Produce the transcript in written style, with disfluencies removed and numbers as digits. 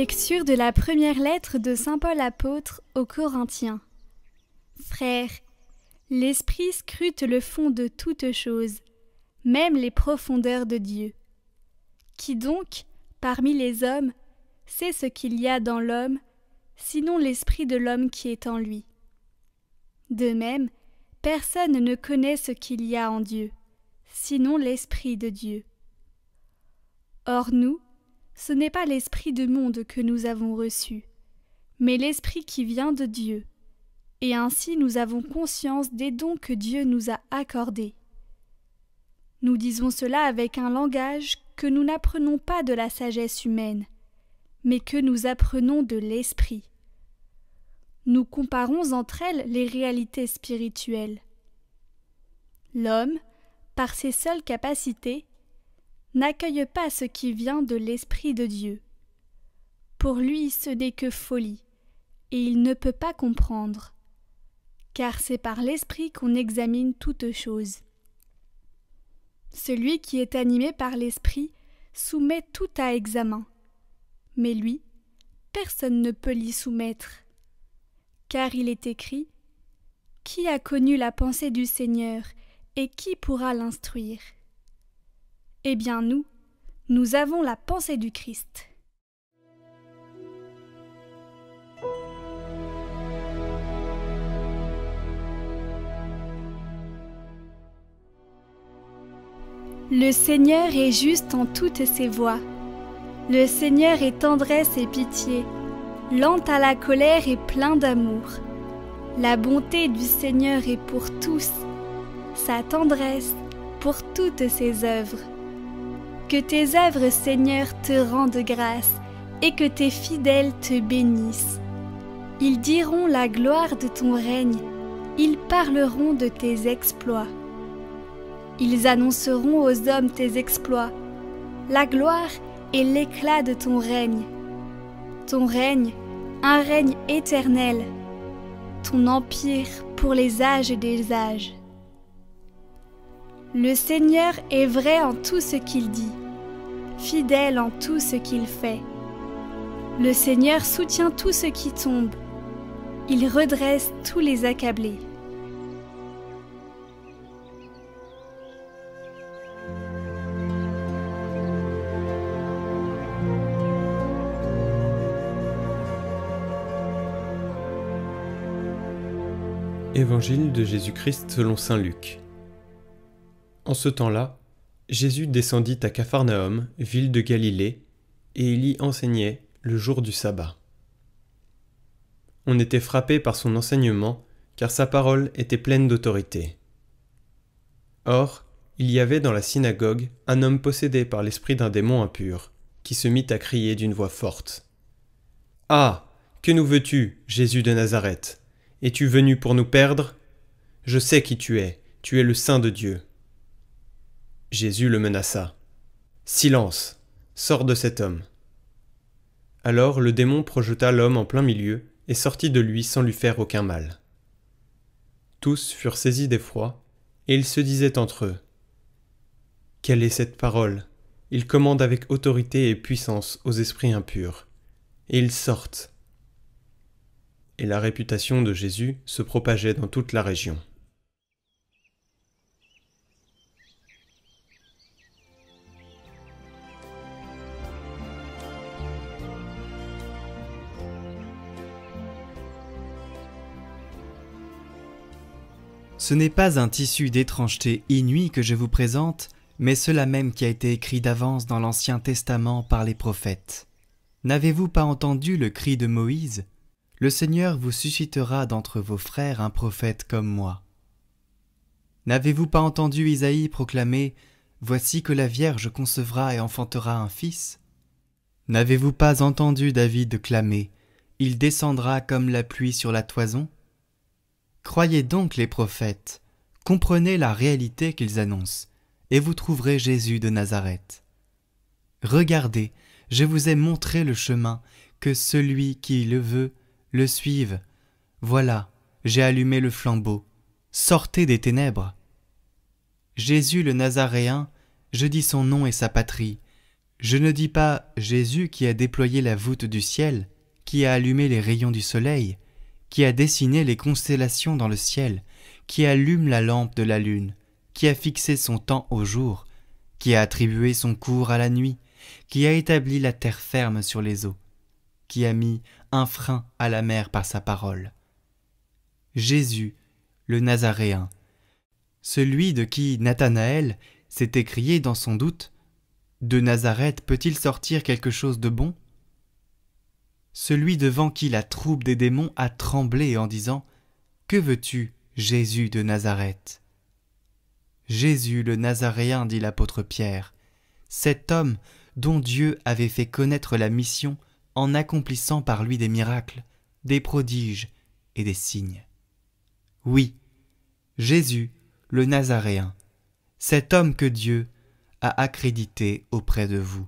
Lecture de la première lettre de saint Paul apôtre aux Corinthiens. Frères, l'Esprit scrute le fond de toutes choses, même les profondeurs de Dieu. Qui donc, parmi les hommes, sait ce qu'il y a dans l'homme, sinon l'esprit de l'homme qui est en lui? De même, personne ne connaît ce qu'il y a en Dieu, sinon l'Esprit de Dieu. Or nous, ce n'est pas l'esprit du monde que nous avons reçu, mais l'Esprit qui vient de Dieu, et ainsi nous avons conscience des dons que Dieu nous a accordés. Nous disons cela avec un langage que nous n'apprenons pas de la sagesse humaine, mais que nous apprenons de l'Esprit. Nous comparons entre elles les réalités spirituelles. L'homme, par ses seules capacités, n'accueille pas ce qui vient de l'Esprit de Dieu. Pour lui, ce n'est que folie, et il ne peut pas comprendre, car c'est par l'Esprit qu'on examine toutes choses. Celui qui est animé par l'Esprit soumet tout à examen, mais lui, personne ne peut l'y soumettre, car il est écrit « Qui a connu la pensée du Seigneur, et qui pourra l'instruire ?» Eh bien nous avons la pensée du Christ. Le Seigneur est juste en toutes ses voies. Le Seigneur est tendresse et pitié, lent à la colère et plein d'amour. La bonté du Seigneur est pour tous, sa tendresse pour toutes ses œuvres. Que tes œuvres, Seigneur, te rendent grâce, et que tes fidèles te bénissent. Ils diront la gloire de ton règne, ils parleront de tes exploits. Ils annonceront aux hommes tes exploits, la gloire et l'éclat de ton règne. Ton règne, un règne éternel, ton empire pour les âges des âges. Le Seigneur est vrai en tout ce qu'il dit, fidèle en tout ce qu'il fait. Le Seigneur soutient tout ce qui tombe, il redresse tous les accablés. Évangile de Jésus-Christ selon saint Luc. En ce temps-là, Jésus descendit à Capharnaüm, ville de Galilée, et il y enseignait le jour du sabbat. On était frappé par son enseignement, car sa parole était pleine d'autorité. Or, il y avait dans la synagogue un homme possédé par l'esprit d'un démon impur, qui se mit à crier d'une voix forte. « Ah, que nous veux-tu, Jésus de Nazareth ? Es-tu venu pour nous perdre ? Je sais qui tu es le Saint de Dieu. » Jésus le menaça. « Silence, sors de cet homme. » Alors le démon projeta l'homme en plein milieu et sortit de lui sans lui faire aucun mal. Tous furent saisis d'effroi, et ils se disaient entre eux. « Quelle est cette parole ? Il commande avec autorité et puissance aux esprits impurs, et ils sortent. » Et la réputation de Jésus se propageait dans toute la région. Ce n'est pas un tissu d'étrangeté inouïe que je vous présente, mais cela même qui a été écrit d'avance dans l'Ancien Testament par les prophètes. N'avez-vous pas entendu le cri de Moïse ? Le Seigneur vous suscitera d'entre vos frères un prophète comme moi. N'avez-vous pas entendu Isaïe proclamer « Voici que la Vierge concevra et enfantera un fils » ? N'avez-vous pas entendu David clamer « Il descendra comme la pluie sur la toison » ? Croyez donc les prophètes, comprenez la réalité qu'ils annoncent, et vous trouverez Jésus de Nazareth. Regardez, je vous ai montré le chemin, que celui qui le veut le suive. Voilà, j'ai allumé le flambeau. Sortez des ténèbres. Jésus le Nazaréen, je dis son nom et sa patrie. Je ne dis pas Jésus qui a déployé la voûte du ciel, qui a allumé les rayons du soleil, qui a dessiné les constellations dans le ciel, qui allume la lampe de la lune, qui a fixé son temps au jour, qui a attribué son cours à la nuit, qui a établi la terre ferme sur les eaux, qui a mis un frein à la mer par sa parole. Jésus, le Nazaréen, celui de qui Nathanaël s'est écrié dans son doute, « De Nazareth peut-il sortir quelque chose de bon ?» Celui devant qui la troupe des démons a tremblé en disant « Que veux-tu, Jésus de Nazareth ?» Jésus le Nazaréen, dit l'apôtre Pierre, cet homme dont Dieu avait fait connaître la mission en accomplissant par lui des miracles, des prodiges et des signes. Oui, Jésus le Nazaréen, cet homme que Dieu a accrédité auprès de vous.